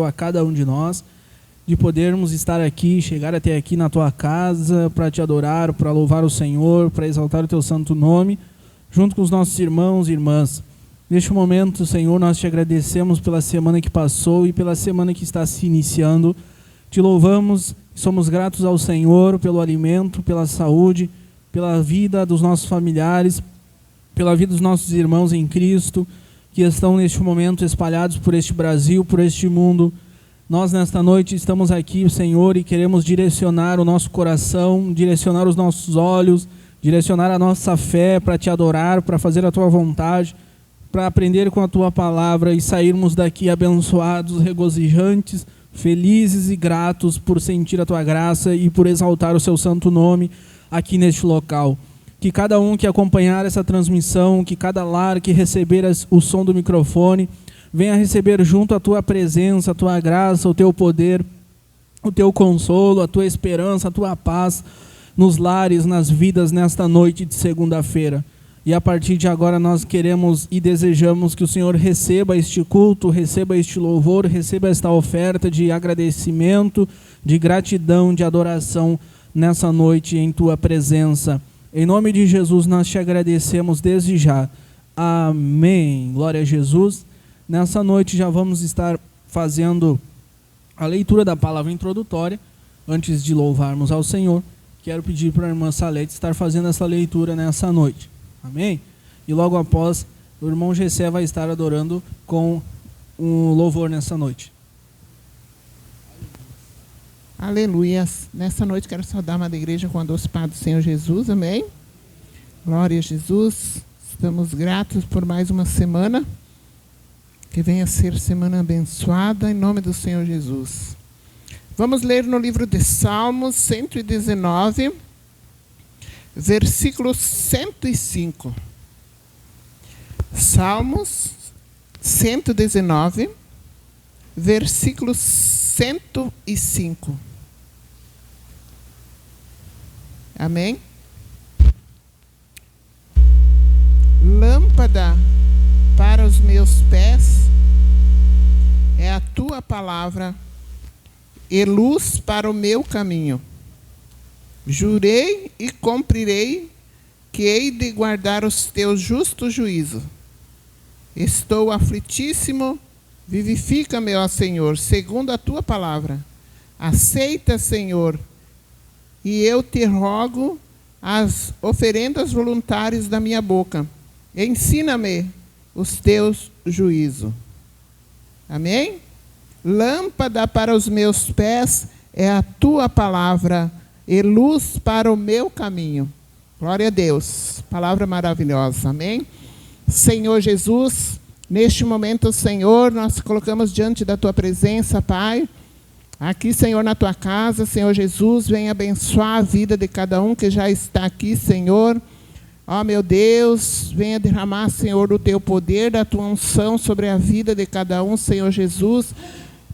a cada um de nós, de podermos estar aqui, chegar até aqui na tua casa, para te adorar, para louvar o Senhor, para exaltar o teu santo nome, junto com os nossos irmãos e irmãs. Neste momento, Senhor, nós te agradecemos pela semana que passou e pela semana que está se iniciando. Te louvamos, somos gratos ao Senhor pelo alimento, pela saúde, pela vida dos nossos familiares, pela vida dos nossos irmãos em Cristo, que estão neste momento espalhados por este Brasil, por este mundo. Nós nesta noite estamos aqui, Senhor, e queremos direcionar o nosso coração, direcionar os nossos olhos, direcionar a nossa fé para te adorar, para fazer a tua vontade, para aprender com a tua palavra e sairmos daqui abençoados, regozijantes, felizes e gratos por sentir a tua graça e por exaltar o seu santo nome aqui neste local. Que cada um que acompanhar essa transmissão, que cada lar que receber o som do microfone, venha receber junto a tua presença, a tua graça, o teu poder, o teu consolo, a tua esperança, a tua paz nos lares, nas vidas, nesta noite de segunda-feira. E a partir de agora nós queremos e desejamos que o Senhor receba este culto, receba este louvor, receba esta oferta de agradecimento, de gratidão, de adoração nessa noite em tua presença. Em nome de Jesus nós te agradecemos desde já. Amém. Glória a Jesus. Nessa noite já vamos estar fazendo a leitura da palavra introdutória. Antes de louvarmos ao Senhor, quero pedir para a irmã Salete estar fazendo essa leitura nessa noite. Amém? E logo após, o irmão Gessé vai estar adorando com um louvor nessa noite. Aleluias. Nessa noite quero saudar a amada igreja com a doce paz do Senhor Jesus. Amém? Glória a Jesus. Estamos gratos por mais uma semana. Que venha ser semana abençoada em nome do Senhor Jesus. Vamos ler no livro de Salmos 119, versículo 105. Salmos 119, versículo 105. Amém? Lâmpada para os meus pés é a tua palavra e luz para o meu caminho. Jurei e cumprirei que hei de guardar os teus justos juízos. Estou aflitíssimo, vivifica-me, ó Senhor, segundo a tua palavra. Aceita, Senhor, e eu te rogo as oferendas voluntárias da minha boca. Ensina-me os teus juízos. Amém? Lâmpada para os meus pés é a tua palavra e luz para o meu caminho. Glória a Deus. Palavra maravilhosa. Amém? Senhor Jesus, neste momento, Senhor, nós colocamos diante da tua presença, Pai. Aqui, Senhor, na tua casa, Senhor Jesus, venha abençoar a vida de cada um que já está aqui, Senhor. Ó, meu Deus, venha derramar, Senhor, o teu poder, da tua unção sobre a vida de cada um, Senhor Jesus.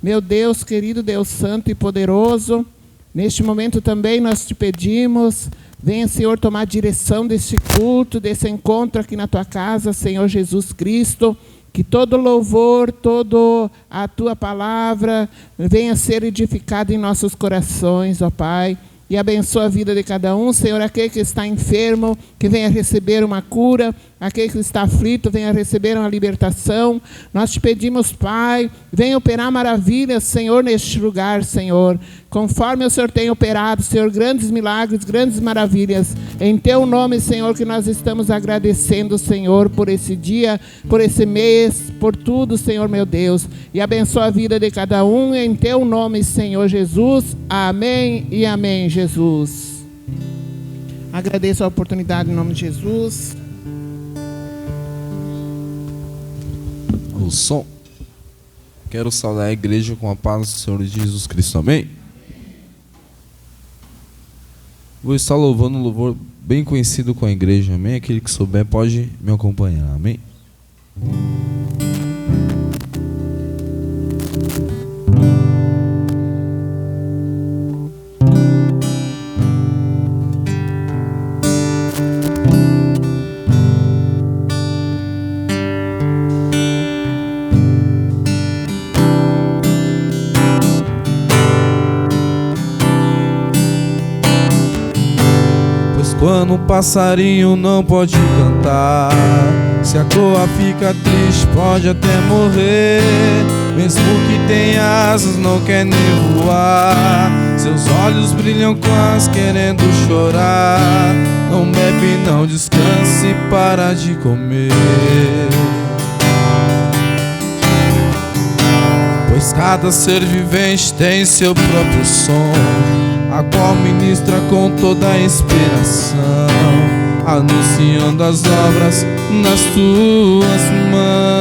Meu Deus, querido Deus santo e poderoso, neste momento também nós te pedimos, venha, Senhor, tomar direção deste culto, desse encontro aqui na tua casa, Senhor Jesus Cristo. Que todo louvor, toda a tua palavra venha ser edificado em nossos corações, ó Pai. E abençoa a vida de cada um, Senhor, aquele que está enfermo, que venha receber uma cura, aquele que está aflito, venha receber uma libertação. Nós te pedimos, Pai, venha operar maravilhas, Senhor, neste lugar, Senhor. Conforme o Senhor tem operado, Senhor, grandes milagres, grandes maravilhas. Em teu nome, Senhor, que nós estamos agradecendo, Senhor, por esse dia, por esse mês, por tudo, Senhor, meu Deus. E abençoa a vida de cada um, em teu nome, Senhor Jesus. Amém e amém, Jesus. Agradeço a oportunidade em nome de Jesus. O som. Quero saudar a igreja com a paz do Senhor Jesus Cristo. Amém? Vou estar louvando um louvor bem conhecido com a igreja. Amém? Aquele que souber pode me acompanhar. Amém? quando um passarinho não pode cantar. Se a coroa fica triste, pode até morrer. Mesmo que tenha asas, não quer nem voar. Seus olhos brilham quase querendo chorar. Não bebe, não descanse e para de comer. Pois cada ser vivente tem seu próprio som, a qual ministra com toda a inspiração, anunciando as obras nas tuas mãos.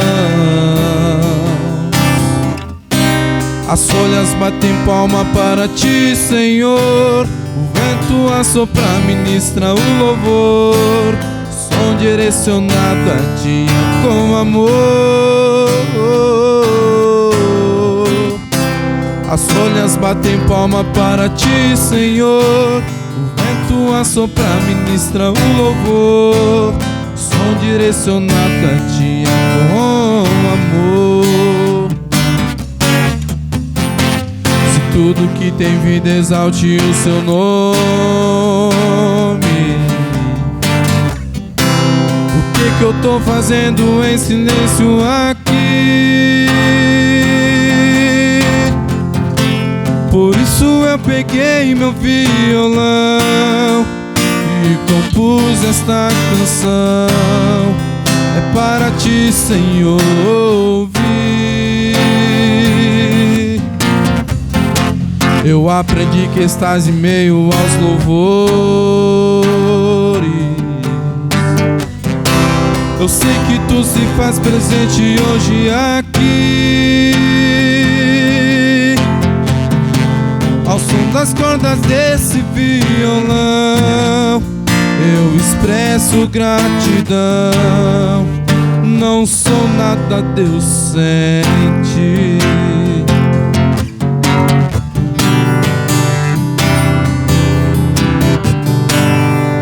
As folhas batem palma para ti, Senhor. O vento a soprar ministra o louvor, som direcionado a ti com amor. As folhas batem palma para ti, Senhor. O vento a soprar ministra o louvor, som direcionado a ti com amor. Se tudo que tem vida exalte o seu nome, o que eu tô fazendo em silêncio aqui? Por isso eu peguei meu violão e compus esta canção. É para ti, Senhor, ouvir. Eu aprendi que estás em meio aos louvores. Eu sei que tu se faz presente hoje aqui. Ao som das cordas desse violão, eu expresso gratidão. Não sou nada, Deus, sem ti.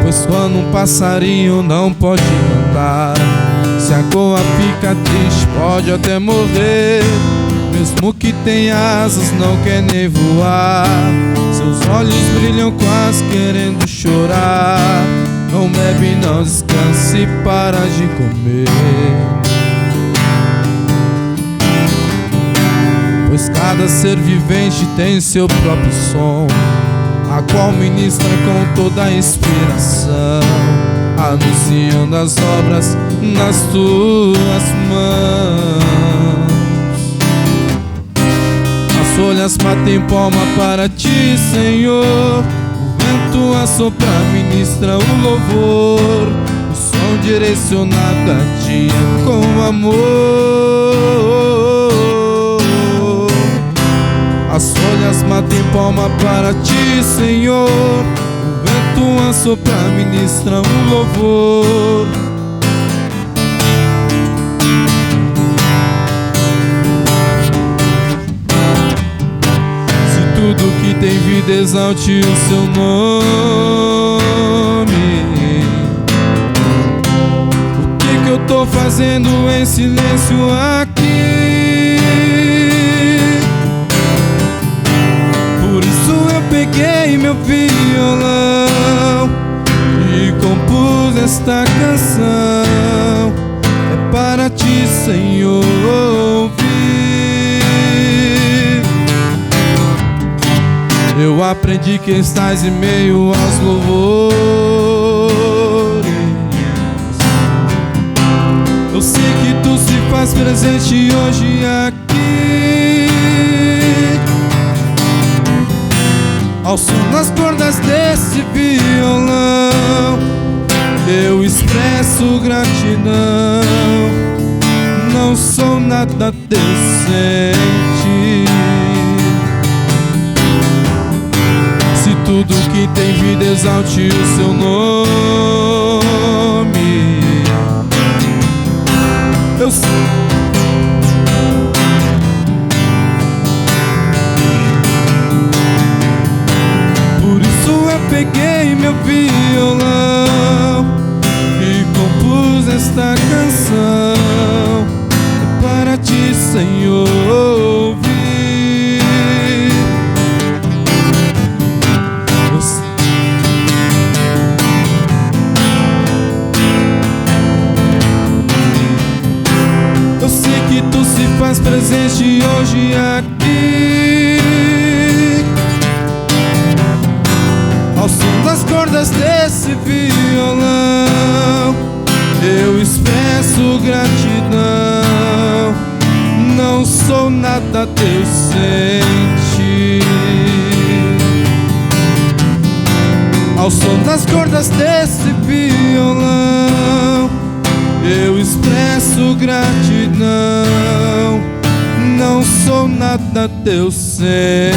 Pois quando um passarinho não pode cantar, se a coroa fica triste, pode até morrer. Mesmo que tenha asas, não quer nem voar. Seus olhos brilham quase querendo chorar. Não bebe, não descanse e para de comer. Pois cada ser vivente tem seu próprio som, a qual ministra com toda a inspiração, anunciando as obras nas tuas mãos. As folhas batem palma para ti, Senhor. O vento a soprar ministra o louvor, o som direcionado a ti com amor. As folhas batem palma para ti, Senhor. O vento a soprar ministra o louvor. Tudo que tem vida exalte o seu nome. O que eu tô fazendo em silêncio aqui? Por isso eu peguei meu violão e compus esta canção. É para ti, Senhor, ouvir. Eu aprendi que estás em meio aos louvores. Eu sei que tu se faz presente hoje aqui. Ao som das cordas desse violão, eu expresso gratidão. Não sou nada, Deus, sem ti. Tudo que tem vida exalte o seu nome. Eu sei. Por isso eu peguei meu violão e compus esta canção. É para ti, Senhor, ouvir. aqui. Ao som das cordas desse violão, eu expresso gratidão. Não sou nada teu sente. Ao som das cordas desse violão, eu expresso gratidão. Não sou nada teu sente.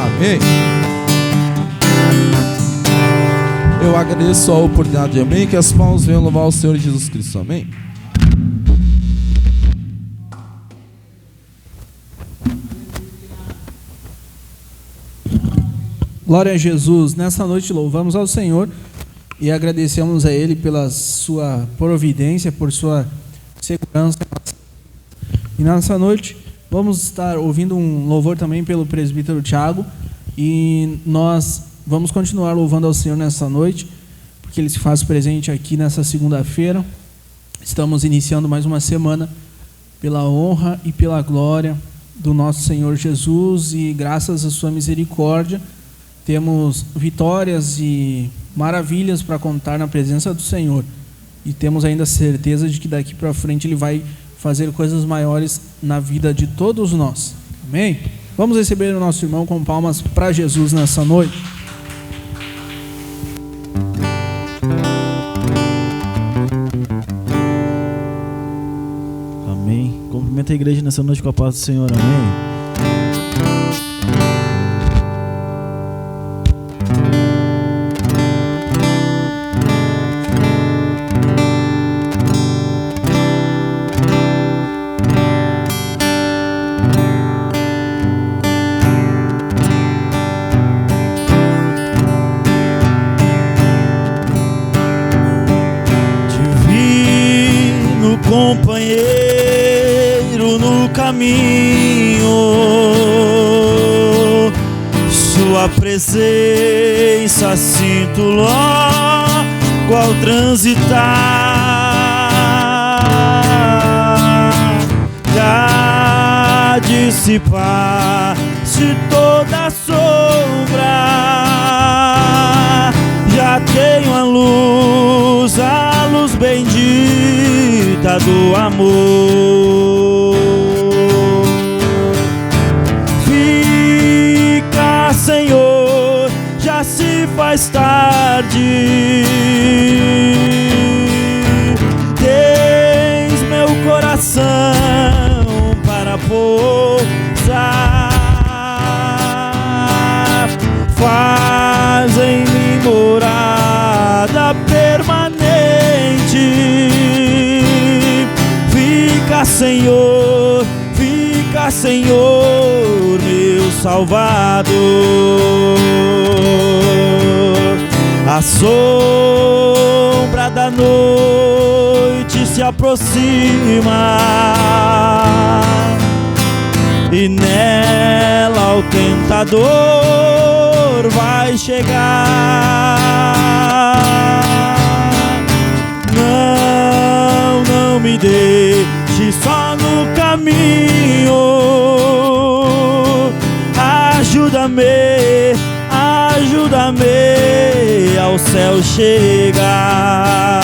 Amém. Eu agradeço a oportunidade, amém. Que as palmas venham louvar o Senhor Jesus Cristo, amém. Glória a Jesus. Nessa noite louvamos ao Senhor e agradecemos a Ele pela sua providência, por sua segurança. E nessa noite vamos estar ouvindo um louvor também pelo presbítero Tiago, e nós vamos continuar louvando ao Senhor nessa noite, porque Ele se faz presente aqui nessa segunda-feira. Estamos iniciando mais uma semana pela honra e pela glória do nosso Senhor Jesus, e graças à sua misericórdia temos vitórias e maravilhas para contar na presença do Senhor, e temos ainda certeza de que daqui para frente Ele vai fazer coisas maiores na vida de todos nós, amém? Vamos receber o nosso irmão com palmas para Jesus nessa noite. Amém. Cumprimenta a igreja nessa noite com a paz do Senhor, amém. Companheiro no caminho, sua presença sinto logo ao transitar, já dissipar-se toda sombra, já tenho a luz bendita do amor. Fica, Senhor, já se faz tarde. Tens meu coração para pousar. Faz em mim morada permanente. Fica, Senhor, meu Salvador. A sombra da noite se aproxima, e nela o tentador vai chegar. Não me deixe só no caminho. Ajuda-me ao céu chegar.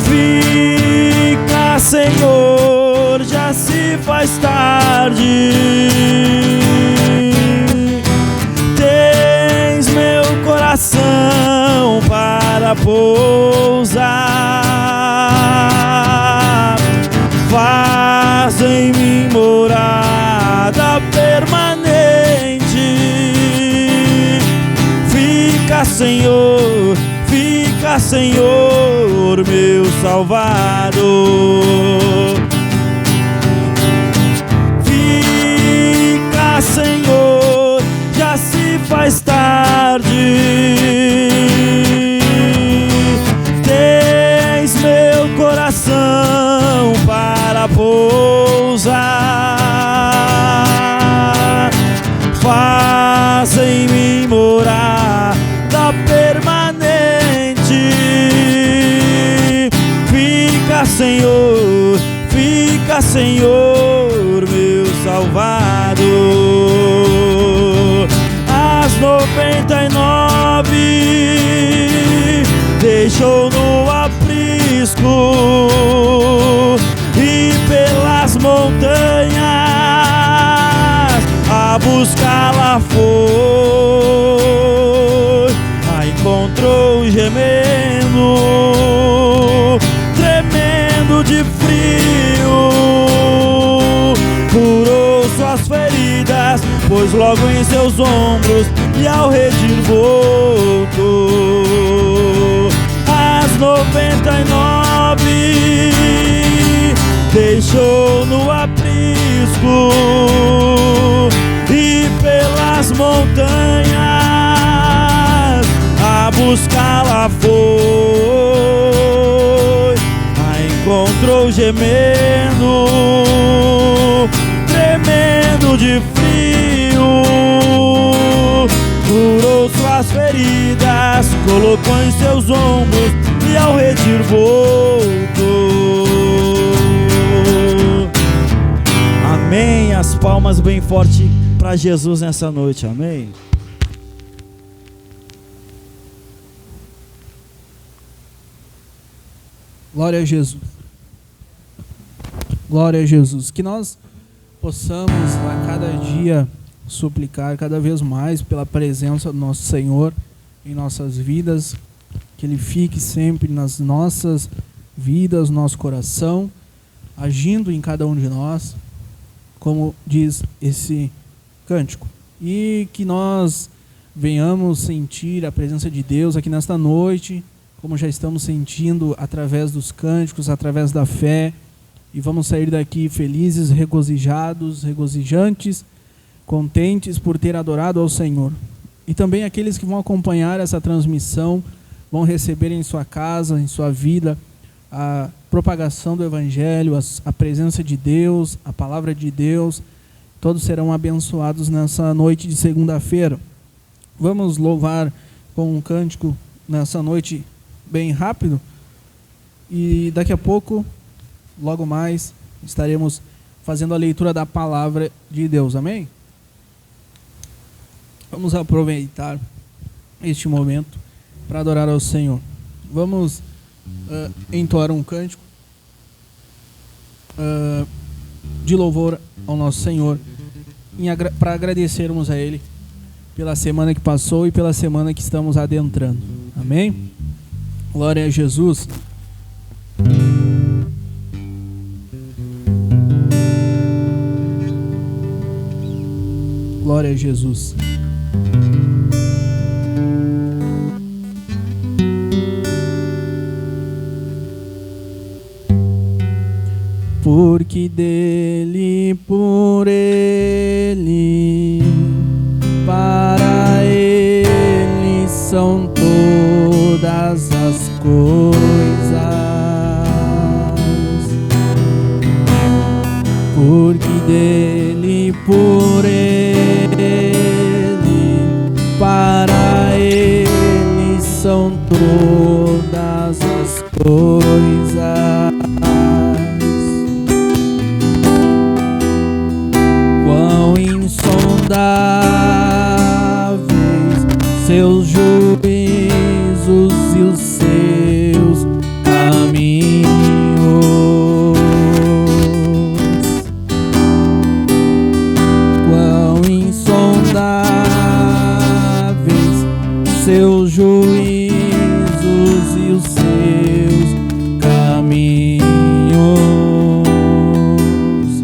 Fica, Senhor, já se faz tarde. Tens meu coração para pousar. Faz em mim morada permanente. Fica, Senhor, meu Salvador. Fica, Senhor, já se faz tarde. Tens meu coração para pousar. Faz em mim morada permanente. fica, Senhor, meu Salvador. As 99 deixou no aprisco e pelas montanhas a buscá-la foi. A encontrou gemendo, tremendo de frio, curou suas feridas, pôs logo em seus ombros e ao redir voltou. As 99 deixou no aprisco e pelas montanhas a buscá-la foi. A encontrou gemendo, tremendo de frio, curou suas feridas, colocou em seus ombros e ao retir voltou. Amém. As palmas bem forte para Jesus nessa noite. Amém. Glória a Jesus. Glória a Jesus. Que nós possamos a cada dia suplicar cada vez mais pela presença do nosso Senhor em nossas vidas, que Ele fique sempre nas nossas vidas, nosso coração, agindo em cada um de nós, como diz esse cântico. E que nós venhamos sentir a presença de Deus aqui nesta noite, como já estamos sentindo através dos cânticos, através da fé, e vamos sair daqui felizes, regozijados, regozijantes, contentes por ter adorado ao Senhor. E também aqueles que vão acompanhar essa transmissão vão receber em sua casa, em sua vida, a propagação do Evangelho, a presença de Deus, a palavra de Deus. Todos serão abençoados nessa noite de segunda-feira. Vamos louvar com um cântico nessa noite bem rápido, e daqui a pouco, logo mais, estaremos fazendo a leitura da palavra de Deus. Amém? Vamos aproveitar este momento para adorar ao Senhor. Vamos entoar um cântico de louvor ao nosso Senhor, para agradecermos a Ele pela semana que passou e pela semana que estamos adentrando. Amém? Glória a Jesus. Glória a Jesus. Porque dele, por ele, para ele são todas as coisas. Porque dele, por ele, para ele são todas as coisas. Quão insondáveis seus juízos e os seus caminhos. Quão insondáveis seus juízos e os seus caminhos.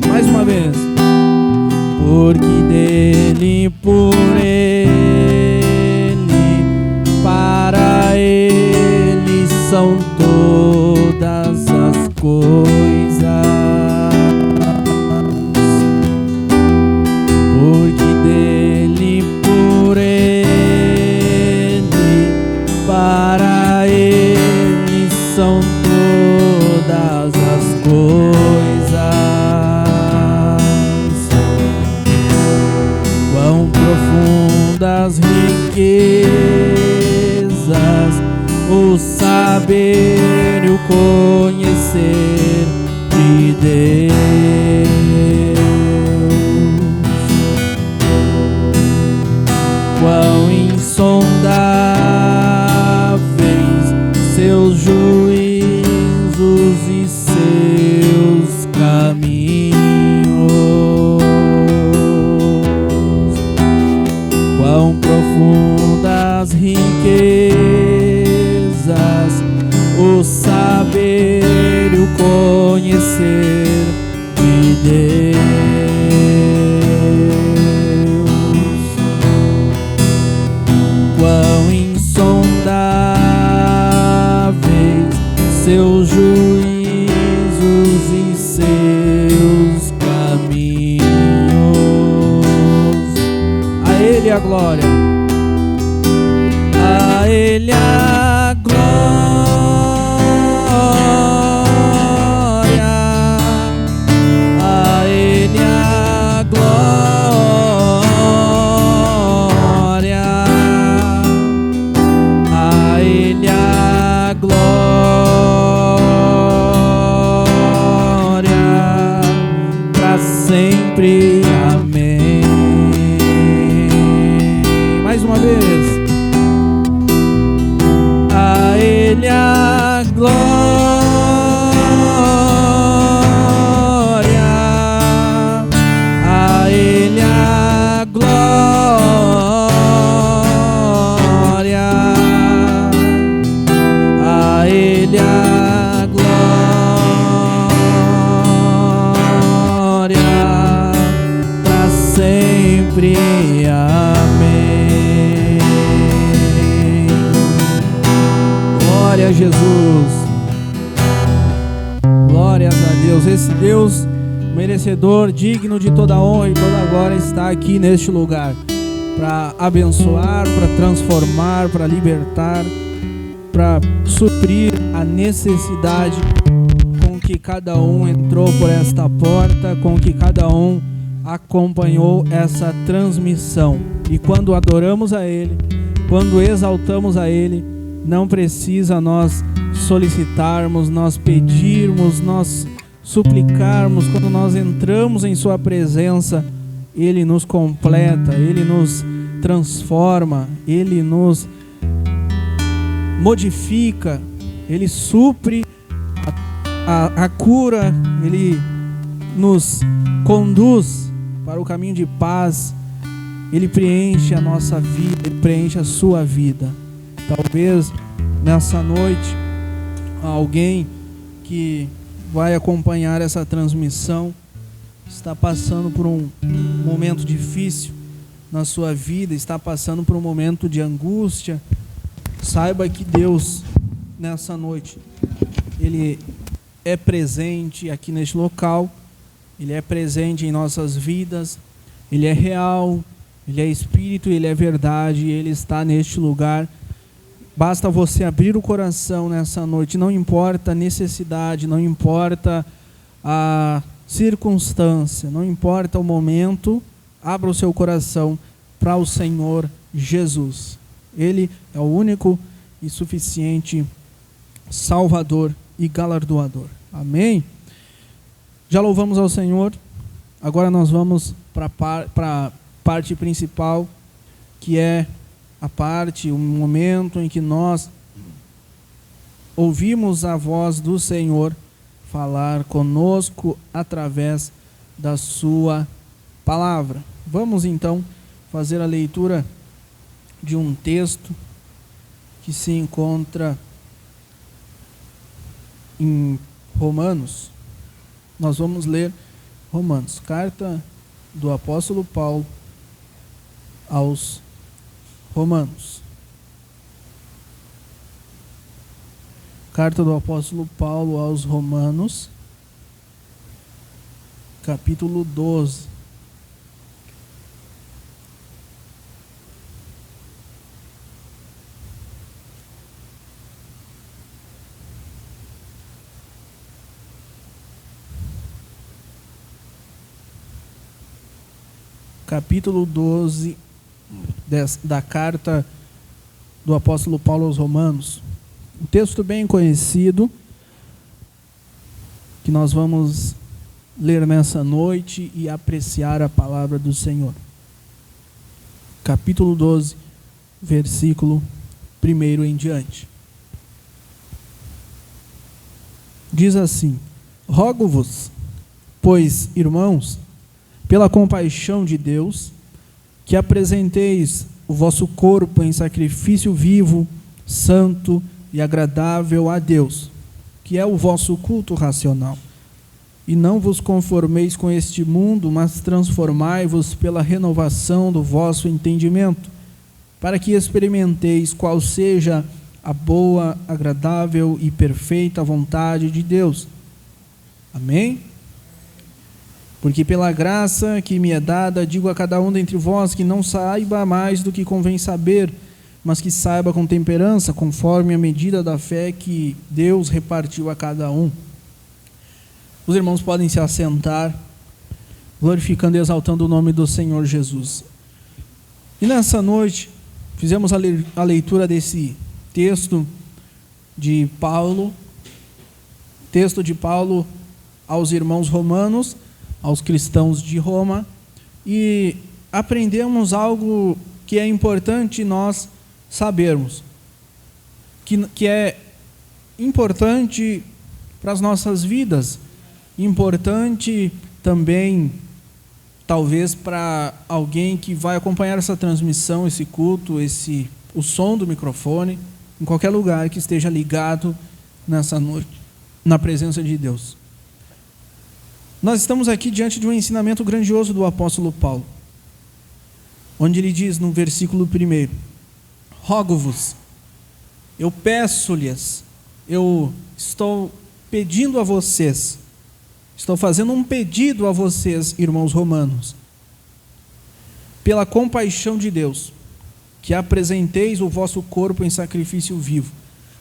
Mais uma vez. Porque dele, por ele, para ele são todas as coisas. Porque dele, por ele, para ele são todas as coisas. Quão profundas riquezas o saber e o conhecer glória. A Ele a glória, a Ele a glória, a Ele a glória, pra sempre. Amém. Mais uma vez. A Ele a glória, a Ele a glória, a Ele a glória, pra sempre. Amém. Glória a Jesus. Glórias a Deus. Esse Deus merecedor, digno de toda honra e toda glória, está aqui neste lugar para abençoar, para transformar, para libertar, para suprir a necessidade com que cada um entrou por esta porta, com que cada um acompanhou essa transmissão. E quando adoramos a Ele, quando exaltamos a Ele, não precisa nós solicitarmos, nós pedirmos, nós suplicarmos. Quando nós entramos em Sua presença, Ele nos completa, Ele nos transforma, Ele nos modifica, Ele supre a cura, Ele nos conduz para o caminho de paz, Ele preenche a nossa vida, Ele preenche a sua vida. Talvez nessa noite alguém que vai acompanhar essa transmissão está passando por um momento difícil na sua vida, está passando por um momento de angústia. Saiba que Deus, nessa noite, Ele é presente aqui neste local, Ele é presente em nossas vidas, Ele é real, Ele é Espírito, Ele é verdade, Ele está neste lugar. Basta você abrir o coração nessa noite, não importa a necessidade, não importa a circunstância, não importa o momento, abra o seu coração para o Senhor Jesus. Ele é o único e suficiente Salvador e galardoador. Amém? Já louvamos ao Senhor. Agora nós vamos para a parte principal, que é a parte, o momento em que nós ouvimos a voz do Senhor falar conosco através da sua palavra. Vamos então fazer a leitura de um texto que se encontra em Romanos. Nós vamos ler Romanos, carta do apóstolo Paulo aos Romanos. Carta do apóstolo Paulo aos Romanos, capítulo 12. Capítulo 12 da carta do apóstolo Paulo aos Romanos. Um texto bem conhecido que nós vamos ler nessa noite e apreciar a palavra do Senhor. Capítulo 12, versículo 1 em diante. Diz assim: rogo-vos, pois, irmãos, pela compaixão de Deus, que apresenteis o vosso corpo em sacrifício vivo, santo e agradável a Deus, que é o vosso culto racional. E não vos conformeis com este mundo, mas transformai-vos pela renovação do vosso entendimento, para que experimenteis qual seja a boa, agradável e perfeita vontade de Deus. Amém? Porque pela graça que me é dada, digo a cada um dentre vós que não saiba mais do que convém saber, mas que saiba com temperança, conforme a medida da fé que Deus repartiu a cada um. Os irmãos podem se assentar, glorificando e exaltando o nome do Senhor Jesus. E nessa noite, fizemos a leitura desse texto de Paulo aos irmãos romanos, aos cristãos de Roma, e aprendemos algo que é importante nós sabermos, que é importante para as nossas vidas, importante também, talvez, para alguém que vai acompanhar essa transmissão, esse culto, o som do microfone, em qualquer lugar que esteja ligado nessa noite, na presença de Deus. Nós estamos aqui diante de um ensinamento grandioso do apóstolo Paulo, onde ele diz no versículo 1: rogo-vos, eu peço-lhes, eu estou pedindo a vocês, estou fazendo um pedido a vocês, irmãos romanos, pela compaixão de Deus, que apresenteis o vosso corpo em sacrifício vivo.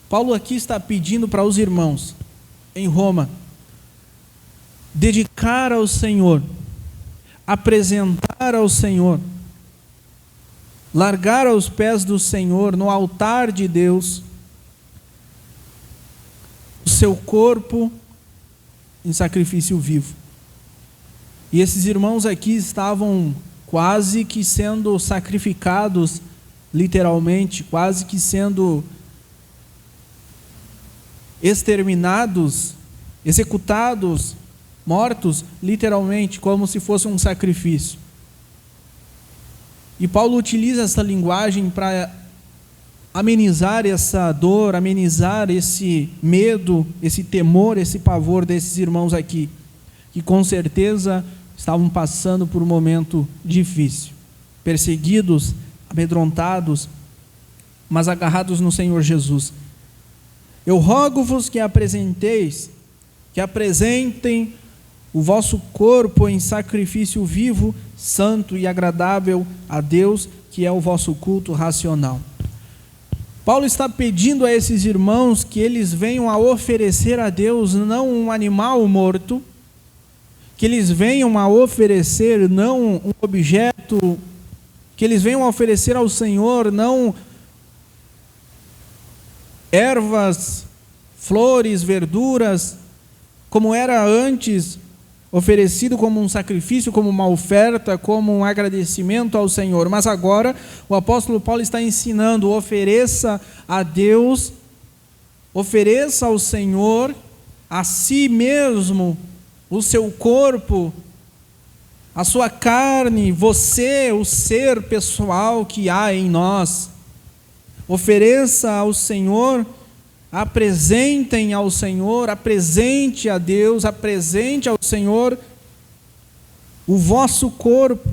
Paulo aqui está pedindo para os irmãos em Roma dedicar ao Senhor, apresentar ao Senhor, largar aos pés do Senhor, no altar de Deus, o seu corpo em sacrifício vivo. E esses irmãos aqui estavam quase que sendo sacrificados, literalmente, quase que sendo exterminados, executados, mortos, literalmente, como se fosse um sacrifício. E Paulo utiliza essa linguagem para amenizar essa dor, amenizar esse medo, esse temor, esse pavor desses irmãos aqui, que com certeza estavam passando por um momento difícil, perseguidos, amedrontados, mas agarrados no Senhor Jesus. Eu rogo-vos que apresentem o vosso corpo em sacrifício vivo, santo e agradável a Deus, que é o vosso culto racional. Paulo está pedindo a esses irmãos que eles venham a oferecer a Deus não um animal morto, que eles venham a oferecer não um objeto, que eles venham a oferecer ao Senhor não ervas, flores, verduras, como era antes, oferecido como um sacrifício, como uma oferta, como um agradecimento ao Senhor. Mas agora o apóstolo Paulo está ensinando: ofereça a Deus, ofereça ao Senhor a si mesmo, o seu corpo, a sua carne, você, o ser pessoal que há em nós. Ofereça ao Senhor, apresentem ao Senhor, apresente a Deus, apresente ao Senhor o vosso corpo,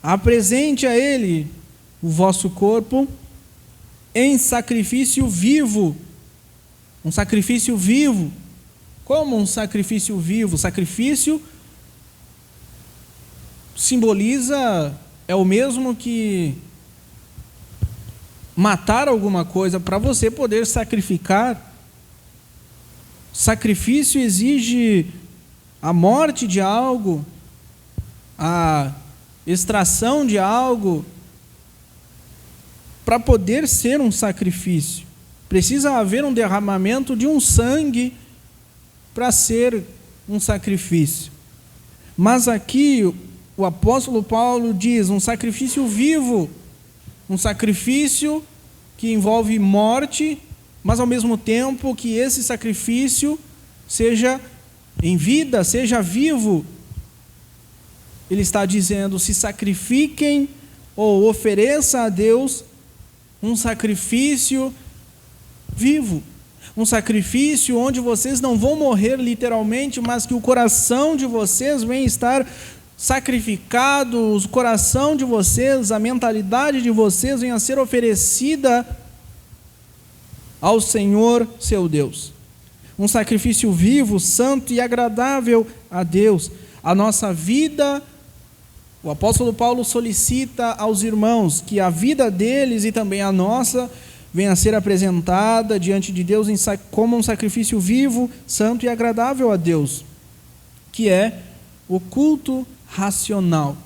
apresente a Ele o vosso corpo em sacrifício vivo. Um sacrifício vivo. Como um sacrifício vivo? Sacrifício simboliza, é o mesmo que matar alguma coisa. Para você poder sacrificar, sacrifício exige a morte de algo, a extração de algo. Para poder ser um sacrifício, precisa haver um derramamento de um sangue para ser um sacrifício. Mas aqui o apóstolo Paulo diz um sacrifício vivo, um sacrifício que envolve morte, mas ao mesmo tempo que esse sacrifício seja em vida, seja vivo. Ele está dizendo: se sacrifiquem ou ofereça a Deus um sacrifício vivo, um sacrifício onde vocês não vão morrer literalmente, mas que o coração de vocês vem estar sacrificado, o coração de vocês, a mentalidade de vocês venha a ser oferecida ao Senhor seu Deus. Um sacrifício vivo, santo e agradável a Deus. a nossa vida, o apóstolo Paulo solicita aos irmãos que a vida deles e também a nossa venha a ser apresentada diante de Deus como um sacrifício vivo, santo e agradável a Deus, que é o culto racional.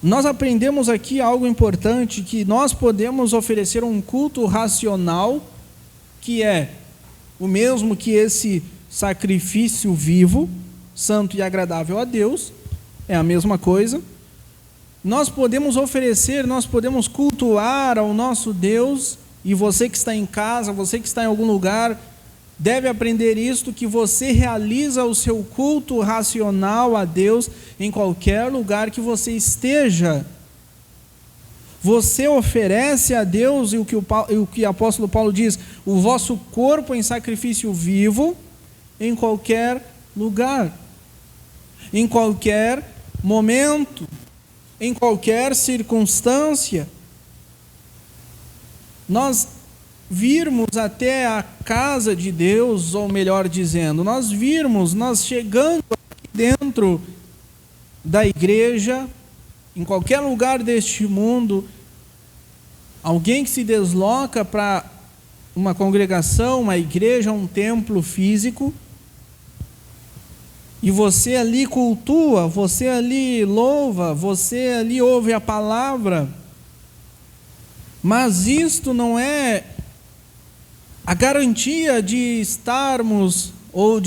Nós aprendemos aqui algo importante, que nós podemos oferecer um culto racional, que é o mesmo que esse sacrifício vivo, santo e agradável a Deus, é a mesma coisa. Nós podemos oferecer, nós podemos cultuar ao nosso Deus, e você que está em casa, você que está em algum lugar, deve aprender isto, que você realiza o seu culto racional a Deus em qualquer lugar que você esteja. Você oferece a Deus, e o que o apóstolo Paulo diz, o vosso corpo em sacrifício vivo, em qualquer lugar, em qualquer momento, em qualquer circunstância. Nós virmos até a casa de Deus, ou melhor dizendo, nós chegando aqui dentro da igreja, em qualquer lugar deste mundo, alguém que se desloca para uma congregação, uma igreja, um templo físico, e você ali cultua, você ali louva, você ali ouve a palavra, mas isto não é a garantia de estarmos, ou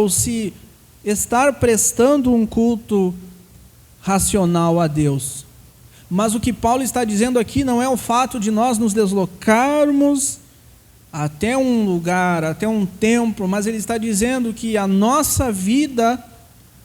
se estar prestando um culto racional a Deus. Mas o que Paulo está dizendo aqui não é o fato de nós nos deslocarmos até um lugar, até um templo, mas ele está dizendo que a nossa vida,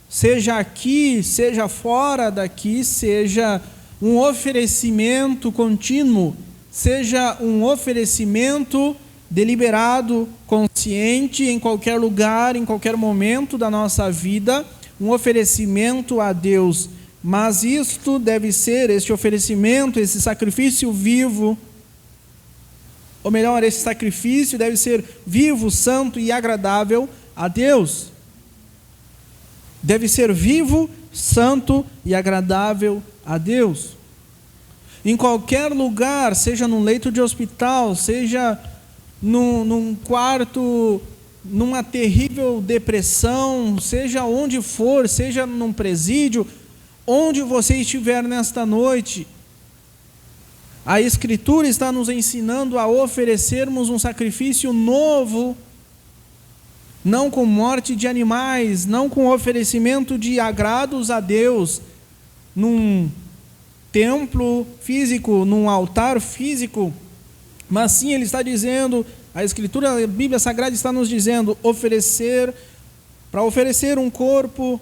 seja aqui, seja fora daqui, seja um oferecimento contínuo, seja um oferecimento deliberado, consciente, em qualquer lugar, em qualquer momento da nossa vida, um oferecimento a Deus. Mas isto deve ser, este oferecimento, esse sacrifício vivo, ou melhor, esse sacrifício deve ser vivo, santo e agradável a Deus. Deve ser vivo, santo e agradável a Deus. Em qualquer lugar, seja num leito de hospital, seja num quarto, numa terrível depressão, seja onde for, seja num presídio, onde você estiver nesta noite, a Escritura está nos ensinando a oferecermos um sacrifício novo, não com morte de animais, não com oferecimento de agrados a Deus, num templo físico, num altar físico, mas sim, ele está dizendo, a Escritura, a Bíblia Sagrada está nos dizendo, para oferecer um corpo,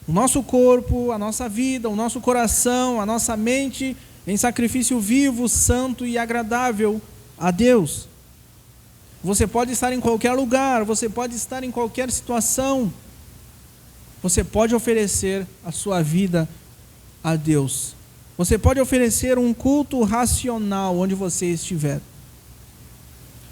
o nosso corpo, a nossa vida, o nosso coração, a nossa mente, em sacrifício vivo, santo e agradável a Deus. Você pode estar em qualquer lugar, você pode estar em qualquer situação, você pode oferecer a sua vida a Deus. Você pode oferecer um culto racional onde você estiver,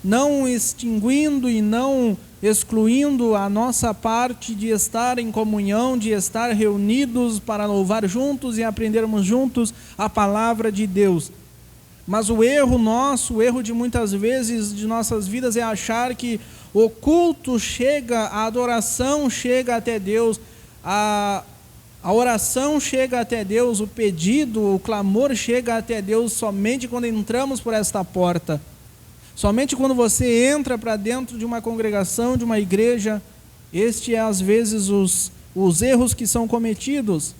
não extinguindo e não excluindo a nossa parte de estar em comunhão, de estar reunidos para louvar juntos e aprendermos juntos a palavra de Deus. Mas o erro nosso, o erro de muitas vezes de nossas vidas é achar que o culto chega, a adoração chega até Deus, a oração chega até Deus, o pedido, o clamor chega até Deus somente quando entramos por esta porta. Somente quando você entra para dentro de uma congregação, de uma igreja, este é às vezes os erros que são cometidos.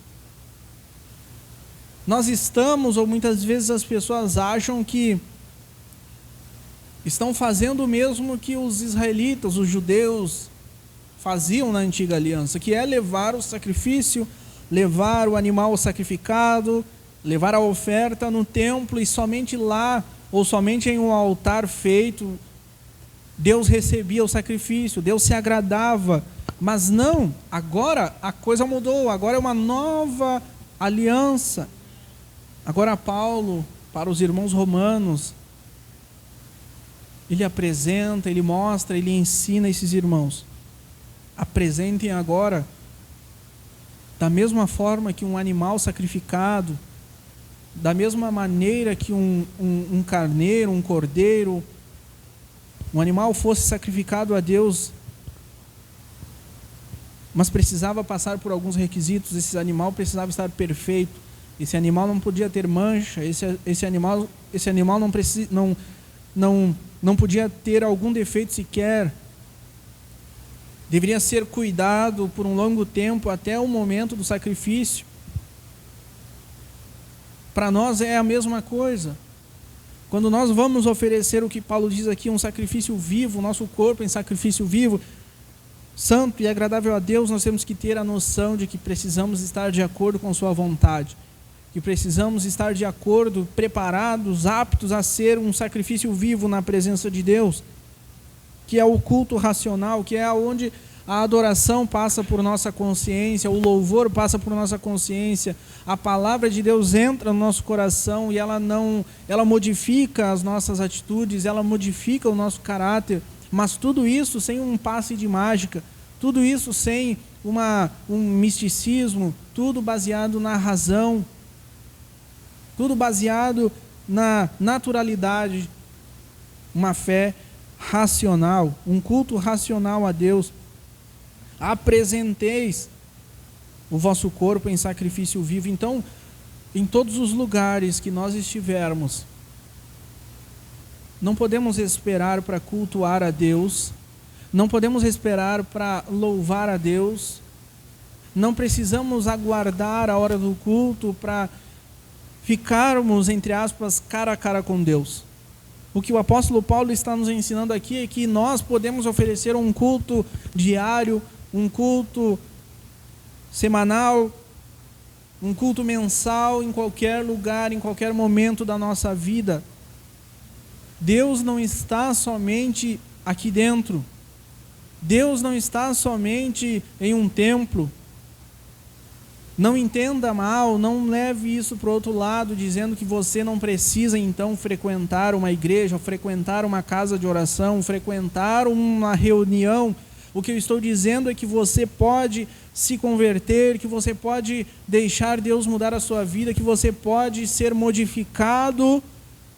Nós estamos, ou muitas vezes as pessoas acham que estão fazendo o mesmo que os israelitas, os judeus faziam na antiga aliança, que é levar o sacrifício, levar o animal sacrificado, levar a oferta no templo e somente lá, ou somente em um altar feito, Deus recebia o sacrifício, Deus se agradava. Mas não, agora a coisa mudou, agora é uma nova aliança. Agora Paulo, para os irmãos romanos, ele apresenta, ele mostra, ele ensina esses irmãos apresentem agora, da mesma forma que um animal sacrificado, da mesma maneira que um carneiro, um cordeiro, um animal fosse sacrificado a Deus, mas precisava passar por alguns requisitos. Esse animal precisava estar perfeito, esse animal não podia ter mancha, esse animal não podia ter algum defeito sequer. Deveria ser cuidado por um longo tempo até o momento do sacrifício. Para nós é a mesma coisa. Quando nós vamos oferecer o que Paulo diz aqui, um sacrifício vivo, o nosso corpo em sacrifício vivo, santo e agradável a Deus, nós temos que ter a noção de que precisamos estar de acordo com sua vontade, que precisamos estar de acordo, preparados, aptos a ser um sacrifício vivo na presença de Deus, que é o culto racional, que é onde a adoração passa por nossa consciência, o louvor passa por nossa consciência, a palavra de Deus entra no nosso coração e ela modifica as nossas atitudes, ela modifica o nosso caráter, mas tudo isso sem um passe de mágica, tudo isso sem um misticismo, tudo baseado na razão, tudo baseado na naturalidade, uma fé racional, um culto racional a Deus. Apresenteis o vosso corpo em sacrifício vivo. Então, em todos os lugares que nós estivermos, não podemos esperar para cultuar a Deus, não podemos esperar para louvar a Deus, não precisamos aguardar a hora do culto para ficarmos, entre aspas, cara a cara com Deus. O que o apóstolo Paulo está nos ensinando aqui é que nós podemos oferecer um culto diário, um culto semanal, um culto mensal em qualquer lugar, em qualquer momento da nossa vida. Deus não está somente aqui dentro. Deus não está somente em um templo. Não entenda mal, não leve isso para o outro lado, dizendo que você não precisa então frequentar uma igreja, frequentar uma casa de oração, frequentar uma reunião. O que eu estou dizendo é que você pode se converter, que você pode deixar Deus mudar a sua vida, que você pode ser modificado,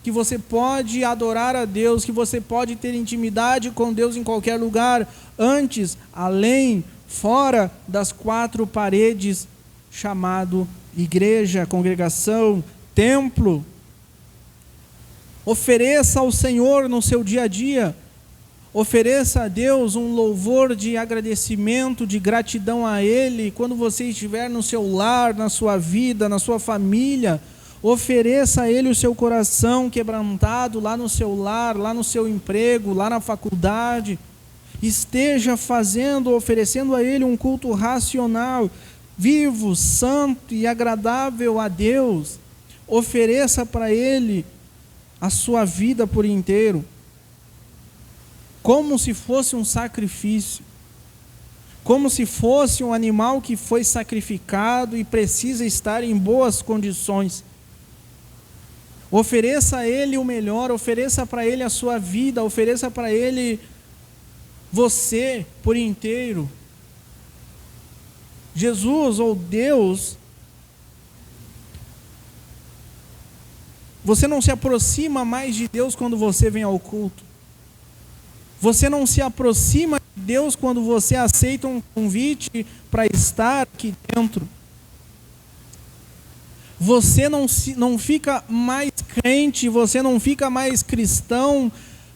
que você pode adorar a Deus, que você pode ter intimidade com Deus em qualquer lugar, antes, além, fora das quatro paredes, chamado igreja, congregação, templo. Ofereça ao Senhor no seu dia a dia, ofereça a Deus um louvor de agradecimento, de gratidão a Ele, quando você estiver no seu lar, na sua vida, na sua família, ofereça a Ele o seu coração quebrantado lá no seu lar, lá no seu emprego, lá na faculdade, esteja oferecendo a Ele um culto racional, vivo, santo e agradável a Deus. Ofereça para Ele a sua vida por inteiro, como se fosse um sacrifício, como se fosse um animal que foi sacrificado e precisa estar em boas condições. Ofereça a Ele o melhor, ofereça para Ele a sua vida, ofereça para Ele você por inteiro. Jesus ou Deus, você não se aproxima mais de Deus quando você vem ao culto. Você não se aproxima de Deus quando você aceita um convite para estar aqui dentro. Você não fica mais crente, você não fica mais cristão,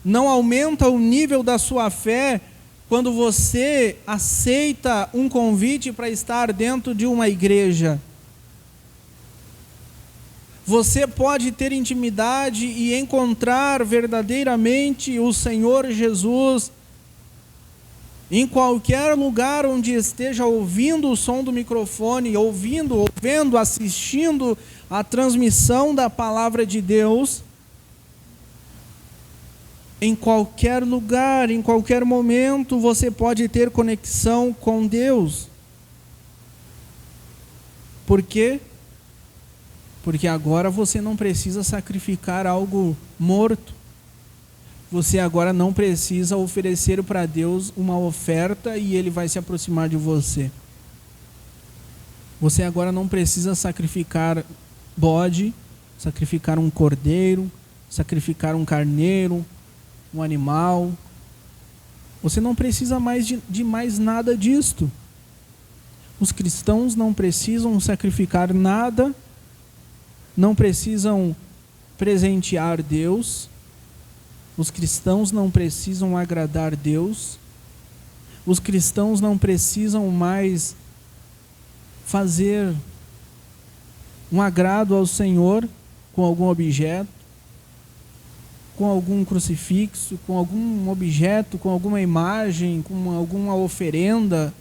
não aumenta o nível da sua fé quando você aceita um convite para estar dentro de uma igreja. Você pode ter intimidade e encontrar verdadeiramente o Senhor Jesus em qualquer lugar onde esteja ouvindo o som do microfone, ouvindo, assistindo a transmissão da palavra de Deus. Em qualquer lugar, em qualquer momento, você pode ter conexão com Deus. Por quê? Porque agora você não precisa sacrificar algo morto. você agora não precisa oferecer para Deus uma oferta e Ele vai se aproximar de você. Você agora não precisa sacrificar bode, sacrificar um cordeiro, sacrificar um carneiro, um animal. Você não precisa mais de mais nada disto. Os cristãos não precisam sacrificar nada, não precisam presentear Deus. Os cristãos não precisam agradar Deus. Os cristãos não precisam mais fazer um agrado ao Senhor com algum objeto, com algum crucifixo, com algum objeto, com alguma imagem, com alguma oferenda,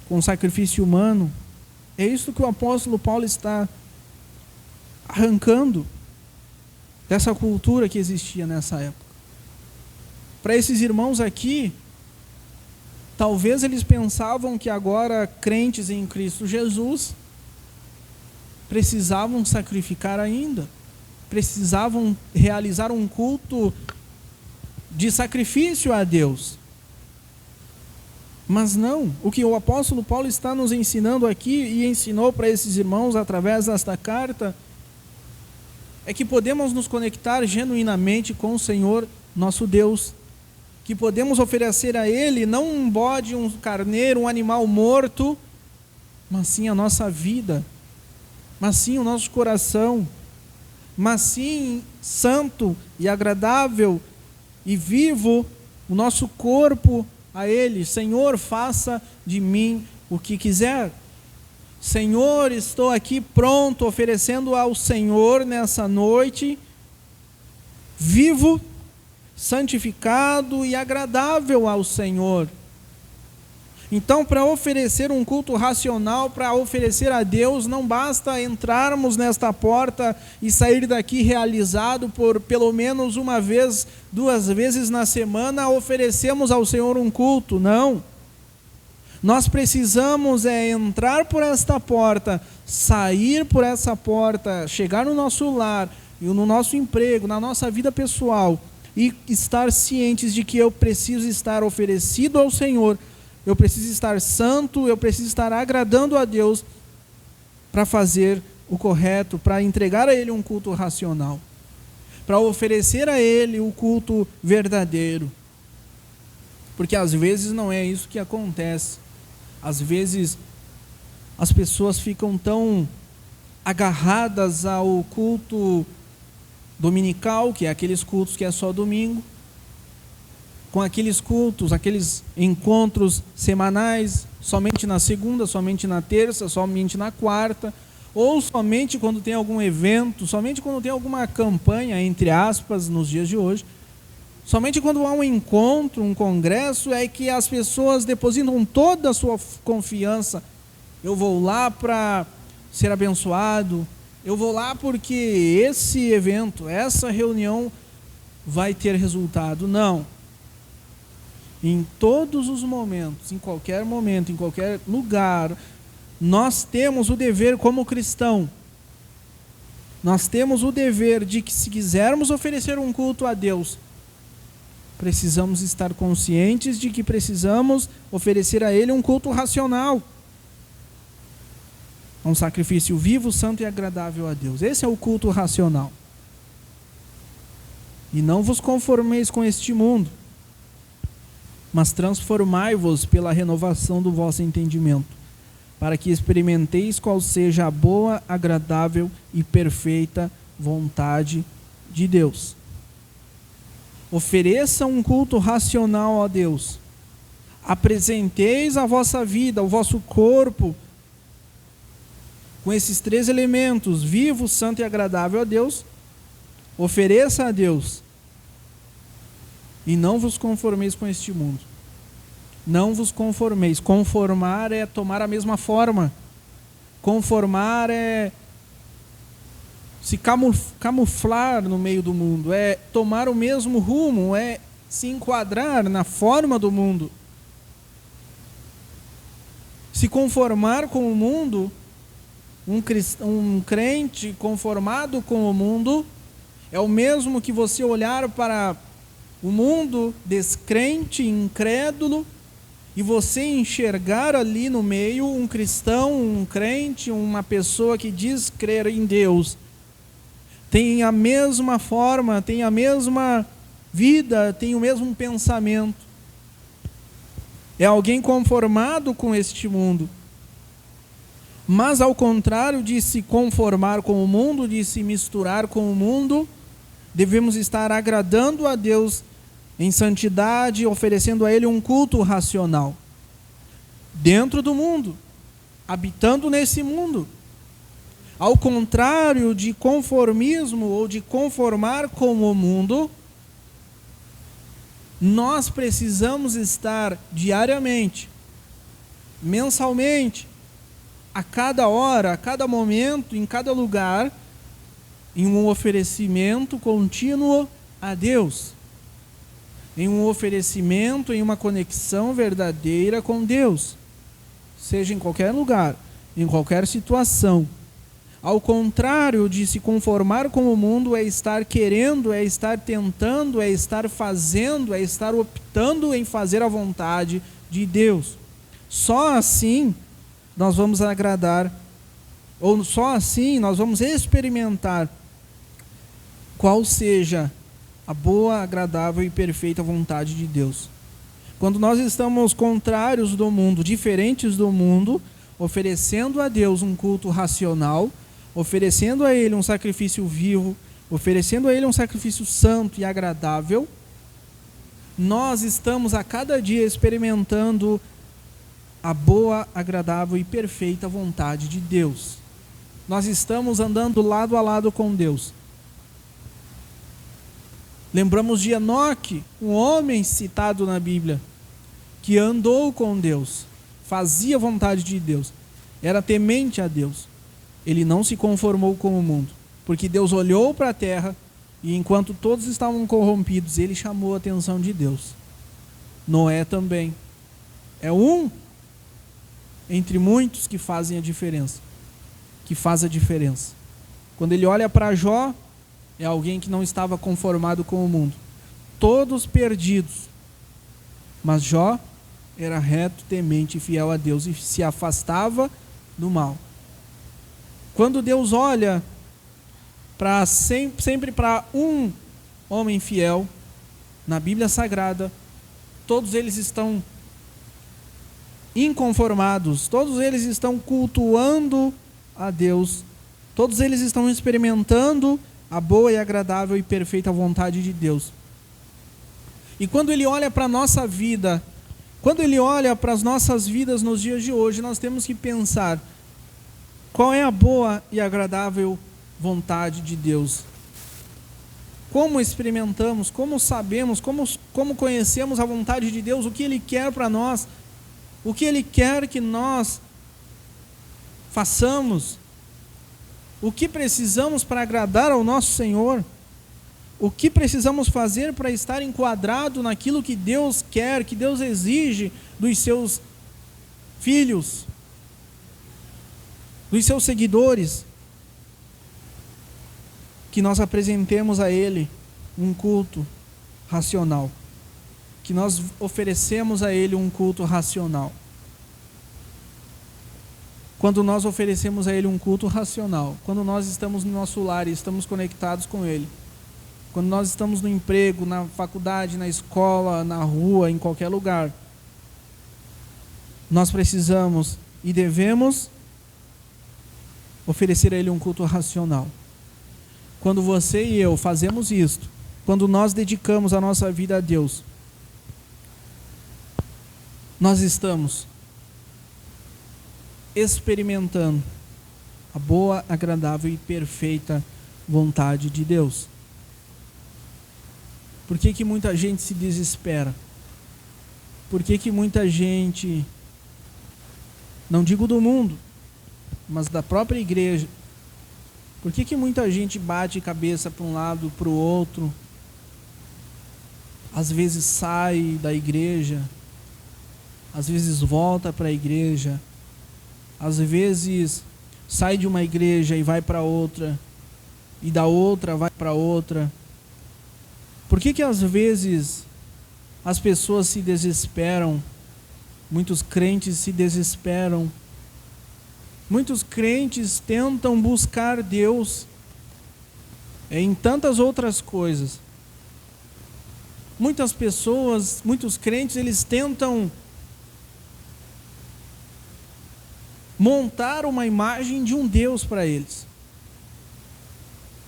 com sacrifício humano. É isso que o apóstolo Paulo está arrancando dessa cultura que existia nessa época. Para esses irmãos aqui, talvez eles pensavam que agora crentes em Cristo Jesus precisavam sacrificar ainda, precisavam realizar um culto de sacrifício a Deus. Mas não, o que o apóstolo Paulo está nos ensinando aqui e ensinou para esses irmãos através desta carta é que podemos nos conectar genuinamente com o Senhor nosso Deus, que podemos oferecer a Ele não um bode, um carneiro, um animal morto, mas sim a nossa vida, mas sim o nosso coração, mas sim santo e agradável e vivo o nosso corpo a Ele. Senhor, faça de mim o que quiser. Senhor, estou aqui pronto, oferecendo ao Senhor nessa noite, vivo, santificado e agradável ao Senhor. Então, para oferecer um culto racional, para oferecer a Deus, não basta entrarmos nesta porta e sair daqui realizado por pelo menos uma vez, 2 vezes na semana, oferecemos ao Senhor um culto. Não. Nós precisamos entrar por esta porta, sair por essa porta, chegar no nosso lar, no nosso emprego, na nossa vida pessoal e estar cientes de que eu preciso estar oferecido ao Senhor, eu preciso estar santo, eu preciso estar agradando a Deus para fazer o correto, para entregar a Ele um culto racional, para oferecer a Ele o culto verdadeiro. Porque às vezes não é isso que acontece. Às vezes as pessoas ficam tão agarradas ao culto dominical, que é aqueles cultos que é só domingo, com aqueles cultos, aqueles encontros semanais, somente na segunda, somente na terça, somente na quarta, ou somente quando tem algum evento, somente quando tem alguma campanha, entre aspas, nos dias de hoje. Somente quando há um encontro, um congresso, é que as pessoas depositam toda a sua confiança. Eu vou lá para ser abençoado, eu vou lá porque esse evento, essa reunião vai ter resultado. Não. Em todos os momentos, em qualquer momento, em qualquer lugar, nós temos o dever como cristão. Nós temos o dever de que, se quisermos oferecer um culto a Deus, precisamos estar conscientes de que precisamos oferecer a Ele um culto racional. Um sacrifício vivo, santo e agradável a Deus. Esse é o culto racional. E não vos conformeis com este mundo, mas transformai-vos pela renovação do vosso entendimento, para que experimenteis qual seja a boa, agradável e perfeita vontade de Deus. Ofereça um culto racional a Deus. Apresenteis a vossa vida, o vosso corpo, com esses 3 elementos, vivo, santo e agradável a Deus. Ofereça a Deus. E não vos conformeis com este mundo. Não vos conformeis. Conformar é tomar a mesma forma. Conformar é se camuflar no meio do mundo, é tomar o mesmo rumo, é se enquadrar na forma do mundo. Se conformar com o mundo, um crente conformado com o mundo, é o mesmo que você olhar para o mundo descrente, incrédulo, e você enxergar ali no meio um cristão, um crente, uma pessoa que diz crer em Deus, tem a mesma forma, tem a mesma vida, tem o mesmo pensamento. É alguém conformado com este mundo. Mas ao contrário de se conformar com o mundo, de se misturar com o mundo, devemos estar agradando a Deus em santidade, oferecendo a Ele um culto racional. Dentro do mundo, habitando nesse mundo. Ao contrário de conformismo ou de conformar com o mundo, nós precisamos estar diariamente, mensalmente, a cada hora, a cada momento, em cada lugar, em um oferecimento contínuo a Deus. Em um oferecimento, em uma conexão verdadeira com Deus. Seja em qualquer lugar, em qualquer situação. Ao contrário de se conformar com o mundo, é estar querendo, é estar tentando, é estar fazendo, é estar optando em fazer a vontade de Deus. Só assim nós vamos agradar, ou só assim nós vamos experimentar qual seja a boa, agradável e perfeita vontade de Deus. Quando nós estamos contrários do mundo, diferentes do mundo, oferecendo a Deus um culto racional, oferecendo a Ele um sacrifício vivo, oferecendo a Ele um sacrifício santo e agradável, nós estamos a cada dia experimentando a boa, agradável e perfeita vontade de Deus. Nós estamos andando lado a lado com Deus. Lembramos de Enoque, um homem citado na Bíblia, que andou com Deus, fazia a vontade de Deus, era temente a Deus. Ele não se conformou com o mundo, porque Deus olhou para a terra e enquanto todos estavam corrompidos, ele chamou a atenção de Deus. Noé também é um entre muitos que fazem a diferença, que faz a diferença. Quando ele olha para Jó, é alguém que não estava conformado com o mundo. Todos perdidos. Mas Jó era reto, temente e fiel a Deus e se afastava do mal. Quando Deus olha sempre para um homem fiel, na Bíblia Sagrada, todos eles estão inconformados, todos eles estão cultuando a Deus, todos eles estão experimentando a boa e agradável e perfeita vontade de Deus. E quando Ele olha para a nossa vida, quando Ele olha para as nossas vidas nos dias de hoje, nós temos que pensar: qual é a boa e agradável vontade de Deus? Como experimentamos, como sabemos, como conhecemos a vontade de Deus, o que Ele quer para nós, o que Ele quer que nós façamos, o que precisamos para agradar ao nosso Senhor, o que precisamos fazer para estar enquadrado naquilo que Deus quer, que Deus exige dos seus filhos, dos seus seguidores, que nós apresentemos a Ele um culto racional, que nós oferecemos a Ele um culto racional. Quando nós oferecemos a Ele um culto racional, quando nós estamos no nosso lar e estamos conectados com Ele, quando nós estamos no emprego, na faculdade, na escola, na rua, em qualquer lugar, nós precisamos e devemos oferecer a Ele um culto racional. Quando você e eu fazemos isto, quando nós dedicamos a nossa vida a Deus, nós estamos experimentando a boa, agradável e perfeita vontade de Deus. Por que muita gente se desespera? Por que muita gente, não digo do mundo, mas da própria igreja, por que muita gente bate cabeça para um lado, para o outro? Às vezes sai da igreja, às vezes volta para a igreja, às vezes sai de uma igreja e vai para outra, e da outra vai para outra. Por que que às vezes as pessoas se desesperam? Muitos crentes se desesperam. Muitos crentes tentam buscar Deus em tantas outras coisas. Muitas pessoas, muitos crentes, eles tentam montar uma imagem de um Deus para eles.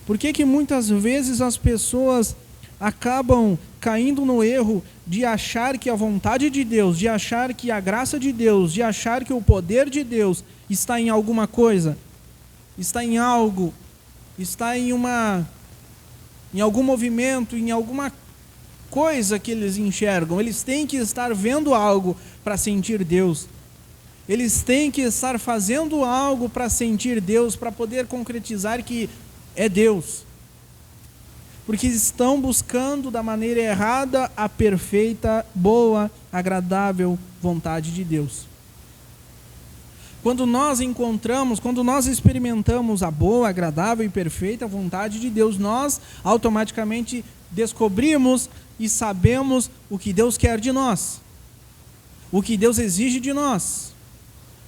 Por que que muitas vezes as pessoas acabam caindo no erro de achar que a vontade de Deus, de achar que a graça de Deus, de achar que o poder de Deus está em alguma coisa, está em algo, está em algum movimento, em alguma coisa que eles enxergam? Eles têm que estar vendo algo para sentir Deus. Eles têm que estar fazendo algo para sentir Deus, para poder concretizar que é Deus. Porque estão buscando da maneira errada a perfeita, boa, agradável vontade de Deus. Quando nós experimentamos a boa, agradável e perfeita vontade de Deus, nós automaticamente descobrimos e sabemos o que Deus quer de nós, o que Deus exige de nós,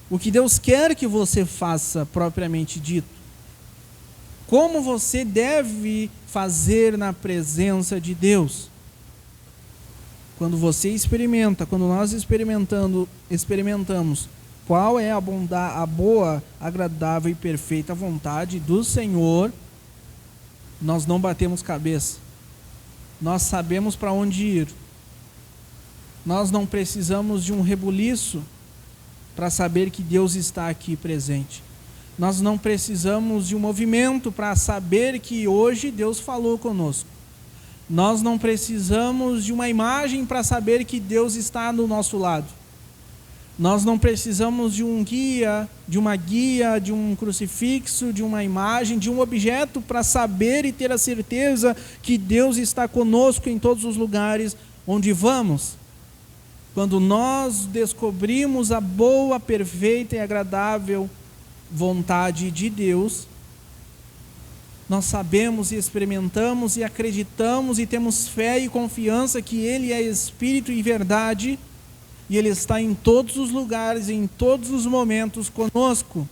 o que Deus quer que você faça propriamente dito. Como você deve fazer na presença de Deus. Quando você experimenta, quando nós experimentamos qual é a boa, agradável e perfeita vontade do Senhor, nós não batemos cabeça. Nós sabemos para onde ir. Nós não precisamos de um rebuliço para saber que Deus está aqui presente. Nós não precisamos de um movimento para saber que hoje Deus falou conosco. Nós não precisamos de uma imagem para saber que Deus está do nosso lado. Nós não precisamos de um guia, de um crucifixo, de uma imagem, de um objeto para saber e ter a certeza que Deus está conosco em todos os lugares onde vamos. Quando nós descobrimos a boa, perfeita e agradável vontade de Deus, nós sabemos e experimentamos e acreditamos e temos fé e confiança que Ele é Espírito e verdade, e Ele está em todos os lugares, em todos os momentos conosco,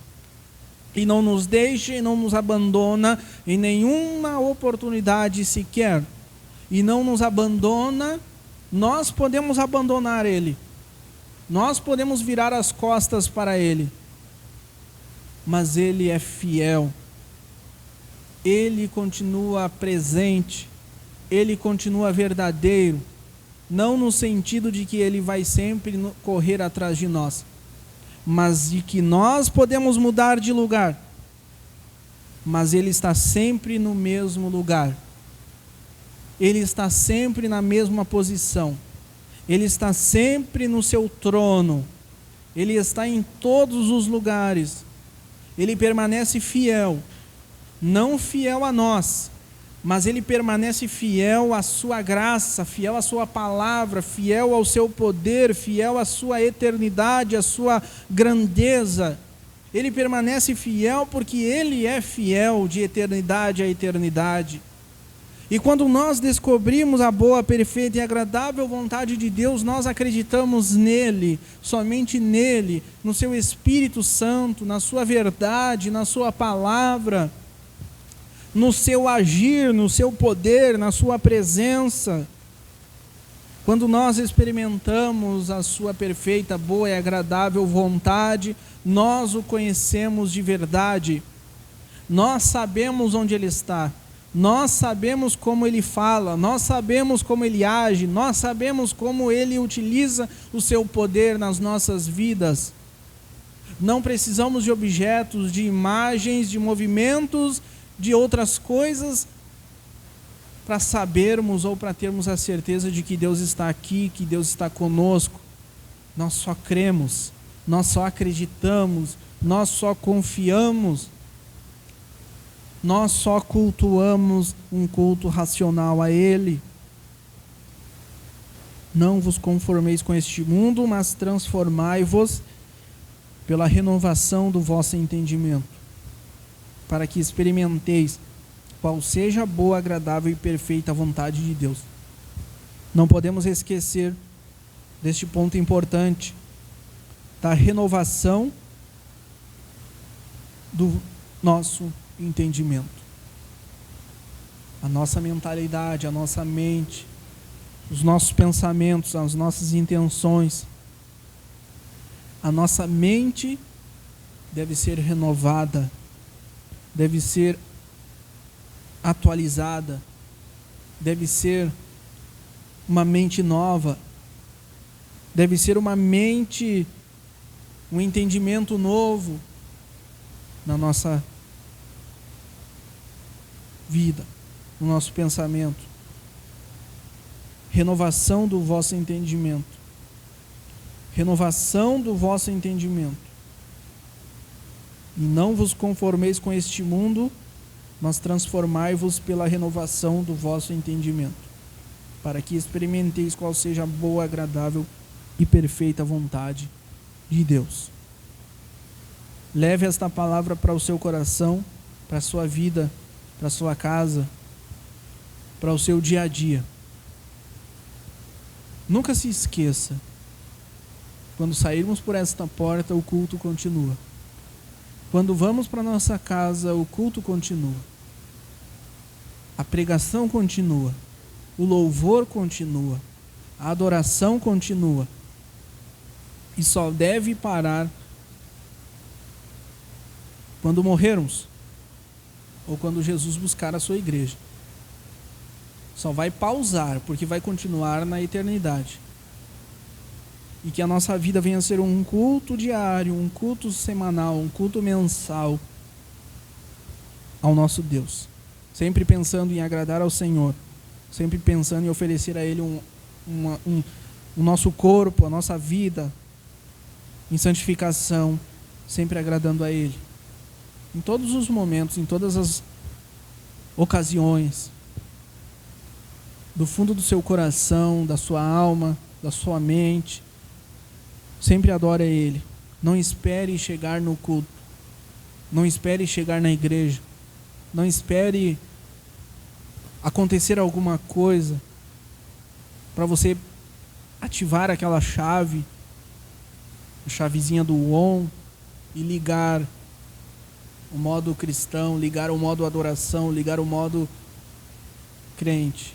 e não nos deixa e não nos abandona em nenhuma oportunidade sequer, e não nos abandona. Nós podemos abandonar Ele, nós podemos virar as costas para Ele, mas Ele é fiel, Ele continua presente, Ele continua verdadeiro, não no sentido de que Ele vai sempre correr atrás de nós, mas de que nós podemos mudar de lugar, mas Ele está sempre no mesmo lugar, Ele está sempre na mesma posição, Ele está sempre no seu trono, Ele está em todos os lugares. Ele permanece fiel, não fiel a nós, mas Ele permanece fiel à sua graça, fiel à sua palavra, fiel ao seu poder, fiel à sua eternidade, à sua grandeza. Ele permanece fiel porque Ele é fiel de eternidade a eternidade. E quando nós descobrimos a boa, perfeita e agradável vontade de Deus, nós acreditamos nele, somente nele, no seu Espírito Santo, na sua verdade, na sua palavra, no seu agir, no seu poder, na sua presença. Quando nós experimentamos a sua perfeita, boa e agradável vontade, nós o conhecemos de verdade. Nós sabemos onde Ele está. Nós sabemos como Ele fala, nós sabemos como Ele age, nós sabemos como Ele utiliza o seu poder nas nossas vidas. Não precisamos de objetos, de imagens, de movimentos, de outras coisas para sabermos ou para termos a certeza de que Deus está aqui, que Deus está conosco. Nós só cremos, nós só acreditamos, nós só confiamos. Nós só cultuamos um culto racional a Ele. Não vos conformeis com este mundo, mas transformai-vos pela renovação do vosso entendimento, para que experimenteis qual seja a boa, agradável e perfeita vontade de Deus. Não podemos esquecer deste ponto importante da renovação do nosso entendimento. A nossa mentalidade, a nossa mente, os nossos pensamentos, as nossas intenções. A nossa mente deve ser renovada, deve ser atualizada, deve ser uma mente nova, deve ser uma mente, um entendimento novo na nossa vida, no nosso pensamento. Renovação do vosso entendimento. Renovação do vosso entendimento. E não vos conformeis com este mundo, mas transformai-vos pela renovação do vosso entendimento, para que experimenteis qual seja a boa, agradável e perfeita vontade de Deus. Leve esta palavra para o seu coração, para a sua vida, para a sua casa, para o seu dia a dia. Nunca se esqueça, quando sairmos por esta porta, o culto continua. Quando vamos para nossa casa, o culto continua. A pregação continua. O louvor continua. A adoração continua. E só deve parar quando morrermos, ou quando Jesus buscar a sua igreja. Só vai pausar, porque vai continuar na eternidade. E que a nossa vida venha a ser um culto diário, um culto semanal, um culto mensal ao nosso Deus. Sempre pensando em agradar ao Senhor. Sempre pensando em oferecer a Ele o nosso corpo, a nossa vida em santificação, sempre agradando a Ele. Em todos os momentos, em todas as ocasiões, do fundo do seu coração, da sua alma, da sua mente, sempre adore a Ele. Não espere chegar no culto. Não espere chegar na igreja. Não espere acontecer alguma coisa para você ativar aquela chave, a chavezinha do on, e ligar o modo cristão, ligar o modo adoração, ligar o modo crente.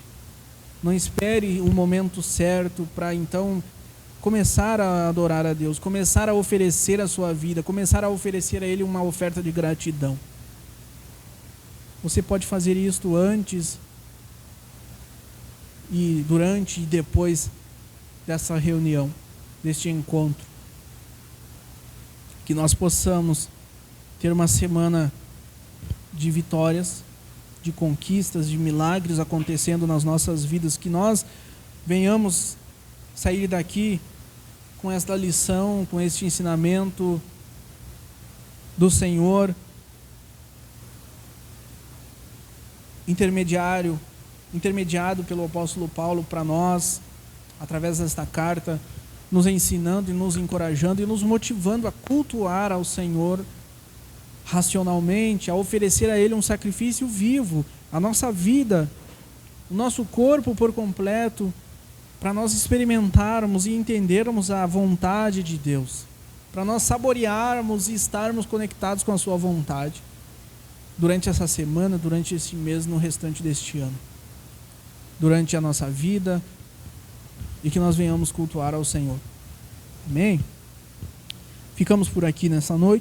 Não espere o momento certo para então começar a adorar a Deus, começar a oferecer a sua vida, começar a oferecer a Ele uma oferta de gratidão. Você pode fazer isto antes e durante e depois dessa reunião, deste encontro. Que nós possamos ter uma semana de vitórias, de conquistas, de milagres acontecendo nas nossas vidas, que nós venhamos sair daqui com esta lição, com este ensinamento do Senhor, intermediado pelo apóstolo Paulo para nós, através desta carta, nos ensinando e nos encorajando e nos motivando a cultuar ao Senhor racionalmente, a oferecer a Ele um sacrifício vivo, a nossa vida, o nosso corpo por completo, para nós experimentarmos e entendermos a vontade de Deus, para nós saborearmos e estarmos conectados com a sua vontade durante essa semana, durante esse mês, no restante deste ano, durante a nossa vida, e que nós venhamos cultuar ao Senhor. Amém? Ficamos por aqui nessa noite.